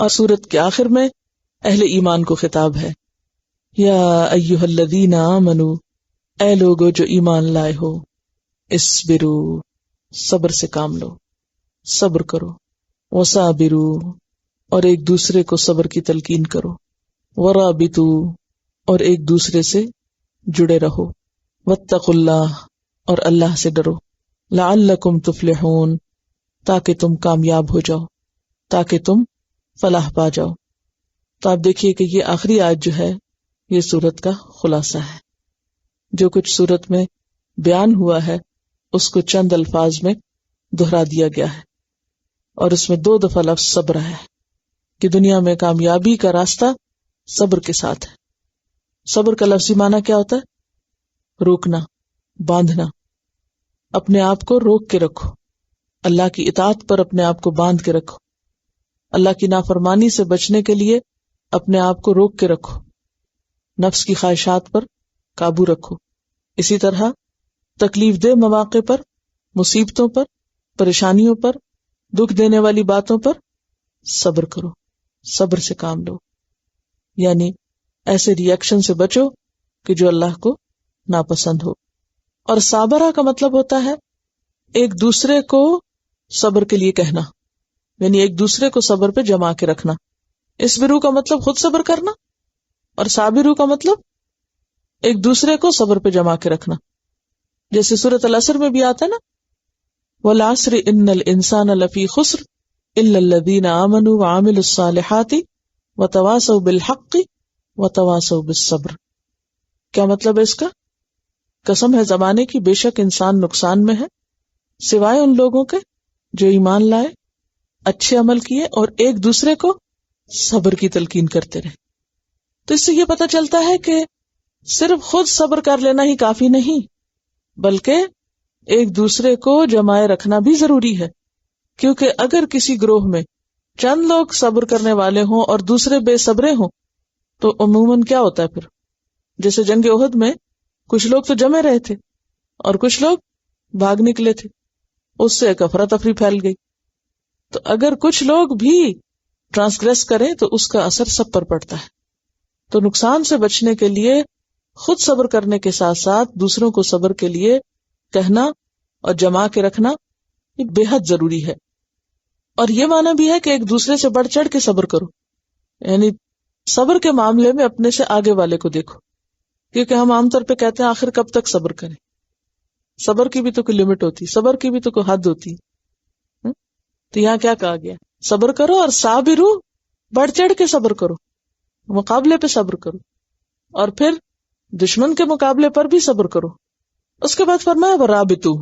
اور سورت کے آخر میں اہل ایمان کو خطاب ہے، یا ایھا الذین آمنوا، اے لوگو جو ایمان لائے ہو، اصبروا، صبر سے کام لو، صبر کرو، وصابروا، اور ایک دوسرے کو صبر کی تلقین کرو، ورابطوا، اور ایک دوسرے سے جڑے رہو، واتقوا اللہ، اور اللہ سے ڈرو، لعلکم تفلحون، تاکہ تم کامیاب ہو جاؤ، تاکہ تم فلاح پا جاؤ۔ تو آپ دیکھیے کہ یہ آخری آیت جو ہے یہ سورت کا خلاصہ ہے، جو کچھ سورت میں بیان ہوا ہے اس کو چند الفاظ میں دہرا دیا گیا ہے، اور اس میں 2 دفعہ لفظ صبر ہے کہ دنیا میں کامیابی کا راستہ صبر کے ساتھ ہے۔ صبر کا لفظی معنی کیا ہوتا ہے؟ روکنا، باندھنا، اپنے آپ کو روک کے رکھو، اللہ کی اطاعت پر اپنے آپ کو باندھ کے رکھو، اللہ کی نافرمانی سے بچنے کے لیے اپنے آپ کو روک کے رکھو، نفس کی خواہشات پر قابو رکھو۔ اسی طرح تکلیف دہ مواقع پر، مصیبتوں پر، پریشانیوں پر، دکھ دینے والی باتوں پر صبر کرو، صبر سے کام لو، یعنی ایسے ری ایکشن سے بچو کہ جو اللہ کو ناپسند ہو۔ اور صابرہ کا مطلب ہوتا ہے ایک دوسرے کو صبر کے لیے کہنا، یعنی ایک دوسرے کو صبر پہ جما کے رکھنا۔ اصبروا کا مطلب خود صبر کرنا، اور صابروا کا مطلب ایک دوسرے کو صبر پہ جما کے رکھنا، جیسے سورۃ العصر میں بھی آتا ہے نا، والعصر ان الانسان لفی خسر الا الذین آمنوا وعملوا الصالحات وتواصوا بالحق وتواصوا بالصبر۔ کیا مطلب ہے اس کا؟ قسم ہے زمانے کی، بے شک انسان نقصان میں ہے سوائے ان لوگوں کے جو ایمان لائے، اچھے عمل کیے اور ایک دوسرے کو صبر کی تلقین کرتے رہے۔ تو اس سے یہ پتہ چلتا ہے کہ صرف خود صبر کر لینا ہی کافی نہیں، بلکہ ایک دوسرے کو جمائے رکھنا بھی ضروری ہے، کیونکہ اگر کسی گروہ میں چند لوگ صبر کرنے والے ہوں اور دوسرے بے صبرے ہوں تو عموماً کیا ہوتا ہے پھر؟ جیسے جنگ احد میں کچھ لوگ تو جمے رہے تھے اور کچھ لوگ بھاگ نکلے تھے، اس سے ایک افراتفری پھیل گئی۔ تو اگر کچھ لوگ بھی ٹرانسگریس کریں تو اس کا اثر سب پر پڑتا ہے۔ تو نقصان سے بچنے کے لیے خود صبر کرنے کے ساتھ ساتھ دوسروں کو صبر کے لیے کہنا اور جما کے رکھنا یہ بے حد ضروری ہے۔ اور یہ معنی بھی ہے کہ ایک دوسرے سے بڑھ چڑھ کے صبر کرو، یعنی صبر کے معاملے میں اپنے سے آگے والے کو دیکھو، کیونکہ ہم عام طور پہ کہتے ہیں آخر کب تک صبر کریں، صبر کی بھی تو کوئی لمٹ ہوتی، صبر کی بھی تو کوئی حد ہوتی۔ تو یہاں کیا کہا گیا؟ صبر کرو، اور صابرو، بڑھ چڑھ کے صبر کرو، مقابلے پہ صبر کرو، اور پھر دشمن کے مقابلے پر بھی صبر کرو۔ اس کے بعد فرمایا ورابطو،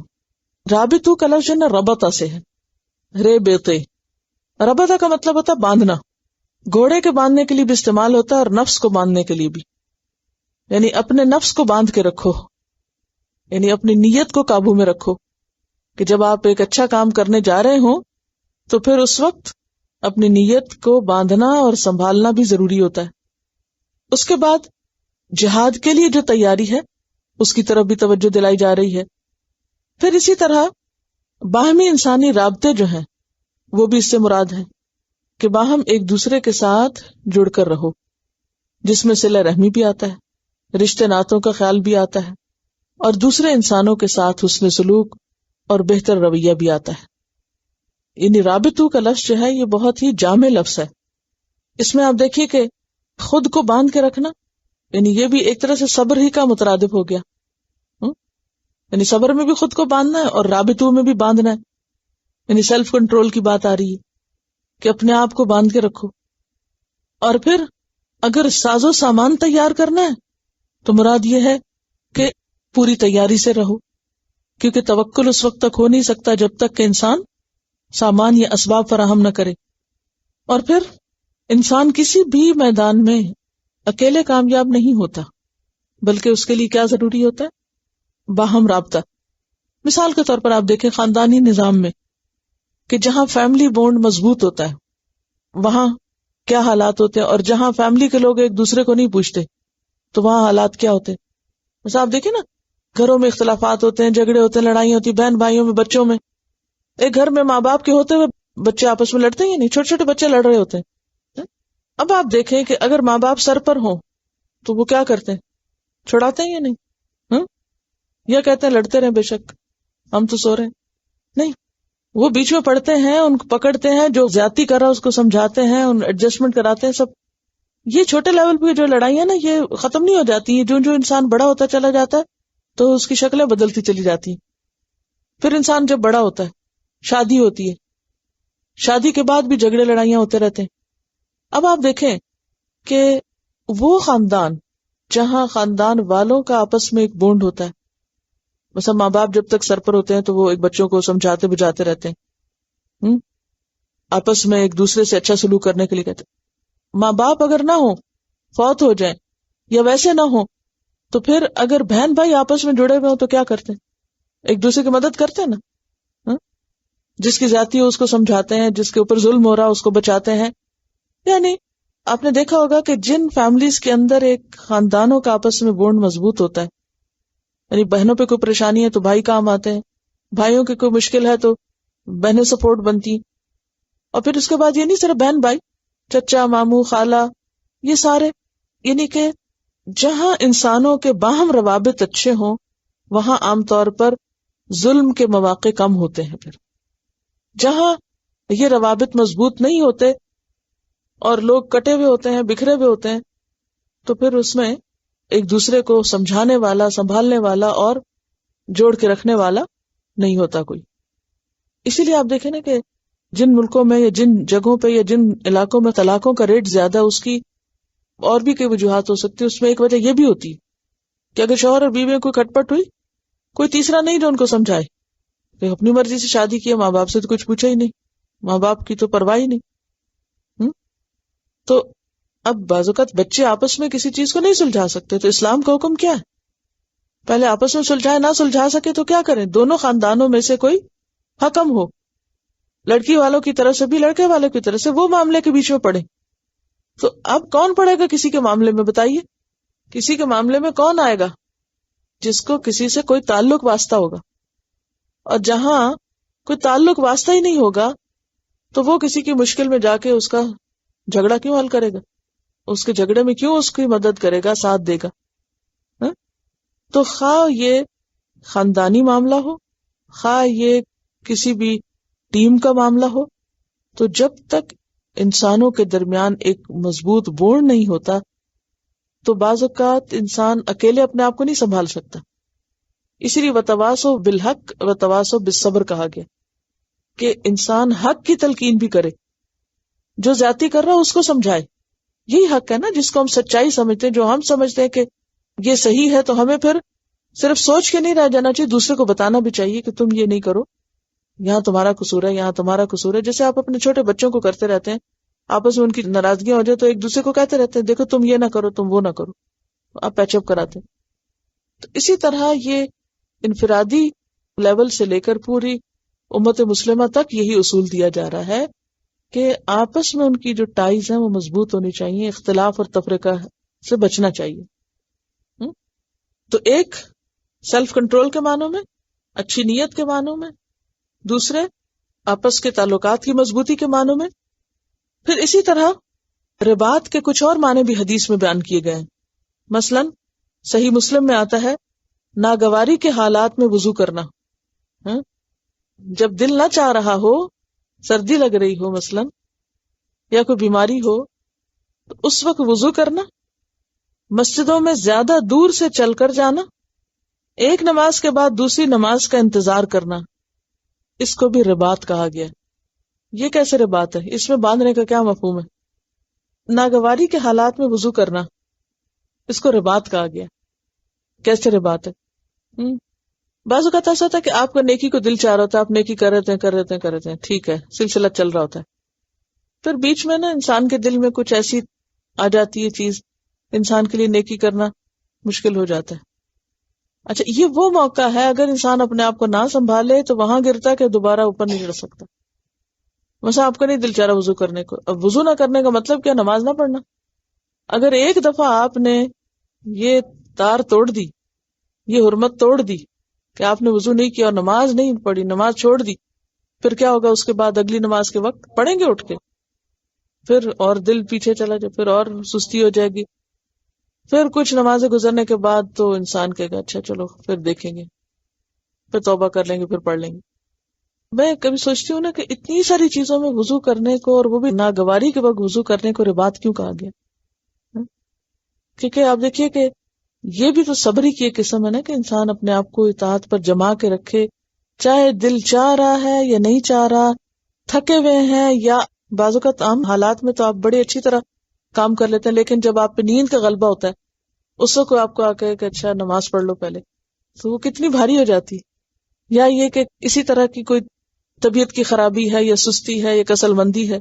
رابطو کا لفظ نا ربطہ سے ہے، ریبتے، ربطہ کا مطلب ہوتا ہے باندھنا، گھوڑے کے باندھنے کے لیے بھی استعمال ہوتا ہے اور نفس کو باندھنے کے لیے بھی، یعنی اپنے نفس کو باندھ کے رکھو، یعنی اپنی نیت کو قابو میں رکھو، کہ جب آپ ایک اچھا کام کرنے جا رہے ہوں تو پھر اس وقت اپنی نیت کو باندھنا اور سنبھالنا بھی ضروری ہوتا ہے۔ اس کے بعد جہاد کے لیے جو تیاری ہے اس کی طرف بھی توجہ دلائی جا رہی ہے۔ پھر اسی طرح باہمی انسانی رابطے جو ہیں وہ بھی اس سے مراد ہیں کہ باہم ایک دوسرے کے ساتھ جڑ کر رہو، جس میں صلہ رحمی بھی آتا ہے، رشتے ناتوں کا خیال بھی آتا ہے، اور دوسرے انسانوں کے ساتھ حسن سلوک اور بہتر رویہ بھی آتا ہے۔ یعنی رابطو کا لفظ جو ہے یہ بہت ہی جامع لفظ ہے۔ اس میں آپ دیکھیے کہ خود کو باندھ کے رکھنا، یعنی یہ بھی ایک طرح سے صبر ہی کا مترادف ہو گیا، یعنی صبر میں بھی خود کو باندھنا ہے اور رابطو میں بھی باندھنا ہے، یعنی سیلف کنٹرول کی بات آ رہی ہے کہ اپنے آپ کو باندھ کے رکھو۔ اور پھر اگر ساز و سامان تیار کرنا ہے تو مراد یہ ہے کہ پوری تیاری سے رہو، کیونکہ توکل اس وقت تک ہو نہیں سکتا جب تک کہ انسان سامان یا اسباب فراہم نہ کرے۔ اور پھر انسان کسی بھی میدان میں اکیلے کامیاب نہیں ہوتا، بلکہ اس کے لیے کیا ضروری ہوتا ہے؟ باہم رابطہ۔ مثال کے طور پر آپ دیکھیں خاندانی نظام میں کہ جہاں فیملی بونڈ مضبوط ہوتا ہے وہاں کیا حالات ہوتے ہیں، اور جہاں فیملی کے لوگ ایک دوسرے کو نہیں پوچھتے تو وہاں حالات کیا ہوتے ہیں۔ بس آپ دیکھیں نا، گھروں میں اختلافات ہوتے ہیں، جھگڑے ہوتے ہیں، لڑائیاں ہوتی ہیں، بہن بھائیوں میں، بچوں میں۔ ایک گھر میں ماں باپ کے ہوتے ہوئے بچے آپس میں لڑتے ہیں، نہیں، چھوٹے چھوٹے بچے لڑ رہے ہوتے ہیں، اب آپ دیکھیں کہ اگر ماں باپ سر پر ہوں تو وہ کیا کرتے ہیں؟ چھڑاتے ہیں یا نہیں؟ ہاں، یا کہتے ہیں لڑتے رہیں بے شک ہم تو سو رہے ہیں؟ نہیں، وہ بیچ میں پڑھتے ہیں، ان کو پکڑتے ہیں، جو زیادتی کر رہا ہے اس کو سمجھاتے ہیں، ان ایڈجسٹمنٹ کراتے ہیں سب. یہ چھوٹے لیول پہ جو لڑائیاں نا یہ ختم نہیں ہو جاتی ہیں. جو انسان بڑا ہوتا چلا جاتا ہے تو اس کی شکلیں بدلتی چلی جاتی ہیں. پھر انسان جب بڑا ہوتا ہے، شادی ہوتی ہے، شادی کے بعد بھی جھگڑے لڑائیاں ہوتے رہتے ہیں. اب آپ دیکھیں کہ وہ خاندان جہاں خاندان والوں کا آپس میں ایک بونڈ ہوتا ہے، مثلا ماں باپ جب تک سر پر ہوتے ہیں تو وہ ایک بچوں کو سمجھاتے بجھاتے رہتے ہیں، آپس میں ایک دوسرے سے اچھا سلوک کرنے کے لیے کہتے ہیں. ماں باپ اگر نہ ہو، فوت ہو جائیں یا ویسے نہ ہو، تو پھر اگر بہن بھائی آپس میں جڑے ہوئے ہوں تو کیا کرتے ہیں؟ ایک دوسرے کی مدد کرتے ہیں نا. جس کی ذاتی ہو اس کو سمجھاتے ہیں، جس کے اوپر ظلم ہو رہا اس کو بچاتے ہیں. یعنی آپ نے دیکھا ہوگا کہ جن فیملیز کے اندر ایک خاندانوں کا آپس میں بونڈ مضبوط ہوتا ہے، یعنی بہنوں پہ کوئی پریشانی ہے تو بھائی کام آتے ہیں، بھائیوں کی کوئی مشکل ہے تو بہنیں سپورٹ بنتی. اور پھر اس کے بعد یہ نہیں صرف بہن بھائی، چچا ماموں خالہ، یہ سارے، یعنی کہ جہاں انسانوں کے باہم روابط اچھے ہوں وہاں عام طور پر ظلم کے مواقع کم ہوتے ہیں. پھر جہاں یہ روابط مضبوط نہیں ہوتے اور لوگ کٹے ہوئے ہوتے ہیں، بکھرے ہوئے ہوتے ہیں، تو پھر اس میں ایک دوسرے کو سمجھانے والا، سنبھالنے والا اور جوڑ کے رکھنے والا نہیں ہوتا کوئی. اسی لیے آپ دیکھیں نا کہ جن ملکوں میں یا جن جگہوں پہ یا جن علاقوں میں طلاقوں کا ریٹ زیادہ، اس کی اور بھی کئی وجوہات ہو سکتی ہے. اس میں ایک وجہ یہ بھی ہوتی ہے کہ اگر شوہر اور بیوی میں کوئی کھٹ پٹ ہوئی، کوئی تیسرا نہیں جو ان کو سمجھائے، کہ اپنی مرضی سے شادی کی، ماں باپ سے تو کچھ پوچھا ہی نہیں، ماں باپ کی تو پرواہ ہی نہیں. تو اب بعض اوقات بچے آپس میں کسی چیز کو نہیں سلجھا سکتے تو اسلام کا حکم کیا ہے؟ پہلے آپس میں سلجھائے، نہ سلجھا سکے تو کیا کریں؟ دونوں خاندانوں میں سے کوئی حکم ہو، لڑکی والوں کی طرف سے بھی لڑکے والوں کی طرف سے، وہ معاملے کے بیچ میں پڑے. تو اب کون پڑے گا کسی کے معاملے میں؟ بتائیے، کسی کے معاملے میں کون آئے گا؟ جس کو کسی سے کوئی تعلق واسطہ ہوگا. اور جہاں کوئی تعلق واسطہ ہی نہیں ہوگا تو وہ کسی کی مشکل میں جا کے اس کا جھگڑا کیوں حل کرے گا؟ اس کے جھگڑے میں کیوں اس کی مدد کرے گا، ساتھ دے گا؟ تو خواہ یہ خاندانی معاملہ ہو، خواہ یہ کسی بھی ٹیم کا معاملہ ہو، تو جب تک انسانوں کے درمیان ایک مضبوط بونڈ نہیں ہوتا تو بعض اوقات انسان اکیلے اپنے آپ کو نہیں سنبھال سکتا. اسی لیے وتواصوا بالحق وتواصوا بالصبر کہا گیا کہ انسان حق کی تلقین بھی کرے، جو زیادتی کر رہا اس کو سمجھائے. یہی حق ہے نا جس کو ہم سچائی سمجھتے ہیں، جو ہم سمجھتے ہیں کہ یہ صحیح ہے، تو ہمیں پھر صرف سوچ کے نہیں رہ جانا چاہیے، دوسرے کو بتانا بھی چاہیے کہ تم یہ نہیں کرو، یہاں تمہارا قصور ہے، یہاں تمہارا قصور ہے. جیسے آپ اپنے چھوٹے بچوں کو کرتے رہتے ہیں، آپس میں ان کی ناراضگیاں ہو جائے تو ایک دوسرے کو کہتے رہتے ہیں دیکھو تم یہ نہ کرو، تم وہ نہ کرو، آپ پیچ اپ کراتے ہیں. تو اسی طرح یہ انفرادی لیول سے لے کر پوری امت مسلمہ تک یہی اصول دیا جا رہا ہے کہ آپس میں ان کی جو ٹائز ہیں وہ مضبوط ہونی چاہیے، اختلاف اور تفرقہ سے بچنا چاہیے. تو ایک سیلف کنٹرول کے معنوں میں، اچھی نیت کے معنوں میں، دوسرے آپس کے تعلقات کی مضبوطی کے معنوں میں. پھر اسی طرح رباط کے کچھ اور معنی بھی حدیث میں بیان کیے گئے ہیں. مثلا صحیح مسلم میں آتا ہے ناگواری کے حالات میں وضو کرنا. جب دل نہ چاہ رہا ہو، سردی لگ رہی ہو مثلا، یا کوئی بیماری ہو، تو اس وقت وضو کرنا، مسجدوں میں زیادہ دور سے چل کر جانا، ایک نماز کے بعد دوسری نماز کا انتظار کرنا، اس کو بھی رباط کہا گیا. یہ کیسے رباط ہے؟ اس میں باندھنے کا کیا مفہوم ہے؟ ناگواری کے حالات میں وضو کرنا، اس کو رباط کہا گیا. کیسے رباط ہے؟ بعض اوقات ایسا ہوتا ہے کہ آپ کا نیکی کو دل چاہ رہا ہوتا ہے، آپ نیکی کر رہتے ہیں، ٹھیک ہے، سلسلہ چل رہا ہوتا ہے، پھر بیچ میں نا انسان کے دل میں کچھ ایسی آ جاتی ہے چیز، انسان کے لیے نیکی کرنا مشکل ہو جاتا ہے. اچھا، یہ وہ موقع ہے اگر انسان اپنے آپ کو نہ سنبھالے تو وہاں گرتا کہ دوبارہ اوپر نہیں چڑھ سکتا. مثلا آپ کا نہیں دل چاہ رہا وضو کرنے کو، اب وضو نہ کرنے کا مطلب کیا؟ نماز نہ پڑھنا. اگر ایک دفعہ آپ نے یہ تار توڑ دی، یہ حرمت توڑ دی کہ آپ نے وضو نہیں کیا اور نماز نہیں پڑھی، نماز چھوڑ دی، پھر کیا ہوگا؟ اس کے بعد اگلی نماز کے وقت پڑھیں گے اٹھ کے؟ پھر اور دل پیچھے چلا جائے، پھر اور سستی ہو جائے گی، پھر کچھ نمازیں گزرنے کے بعد تو انسان کہے گا اچھا چلو پھر دیکھیں گے، پھر توبہ کر لیں گے، پھر پڑھ لیں گے۔ میں کبھی سوچتی ہوں نا کہ اتنی ساری چیزوں میں وضو کرنے کو، اور وہ بھی ناگواری کے وقت وضو کرنے کو رباط کیوں کہا گیا؟ کیونکہ آپ دیکھیے کہ یہ بھی تو صبر ہی کی ایک قسم ہے نا، کہ انسان اپنے آپ کو اطاعت پر جما کے رکھے، چاہے دل چاہ رہا ہے یا نہیں چاہ رہا، تھکے ہوئے ہیں یا بعض اوقات عام حالات میں تو آپ بڑی اچھی طرح کام کر لیتے ہیں، لیکن جب آپ پہ نیند کا غلبہ ہوتا ہے اس وقت آپ کو آ کہ اچھا نماز پڑھ لو پہلے، تو وہ کتنی بھاری ہو جاتی۔ یا یہ کہ اسی طرح کی کوئی طبیعت کی خرابی ہے یا سستی ہے یا کسل مندی ہے،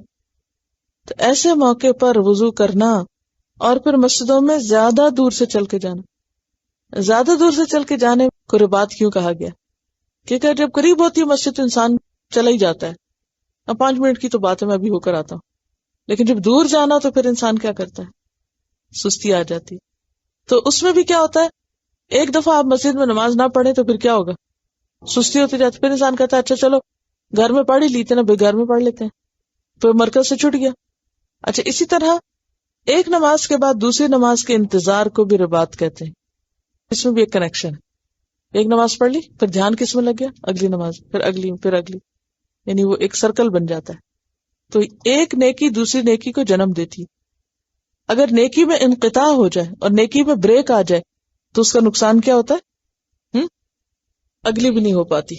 تو ایسے موقع پر وضو کرنا، اور پھر مسجدوں میں زیادہ دور سے چل کے جانا۔ زیادہ دور سے چل کے جانے کو رباط کیوں کہا گیا؟ کیونکہ جب قریب ہوتی ہے مسجد تو انسان چلا ہی جاتا ہے، اب 5 منٹ کی تو بات ہے میں ابھی ہو کر آتا ہوں، لیکن جب دور جانا تو پھر انسان کیا کرتا ہے؟ سستی آ جاتی۔ تو اس میں بھی کیا ہوتا ہے، ایک دفعہ آپ مسجد میں نماز نہ پڑھیں تو پھر کیا ہوگا؟ سستی ہوتی جاتی، پھر انسان کہتا ہے اچھا چلو گھر میں پڑھ ہی لیتے نا بھائی، گھر میں پڑھ لیتے ہیں، پھر مرکز سے چھٹ گیا۔ اچھا اسی طرح ایک نماز کے بعد دوسری نماز کے انتظار کو بھی رباط کہتے ہیں، اس میں بھی ایک کنیکشن ہے۔ ایک نماز پڑھ لی، پھر دھیان کس میں لگ گیا؟ اگلی نماز، پھر اگلی، پھر اگلی، یعنی وہ ایک سرکل بن جاتا ہے۔ تو ایک نیکی دوسری نیکی کو جنم دیتی، اگر نیکی میں انقطاع ہو جائے اور نیکی میں بریک آ جائے تو اس کا نقصان کیا ہوتا ہے؟ اگلی بھی نہیں ہو پاتی۔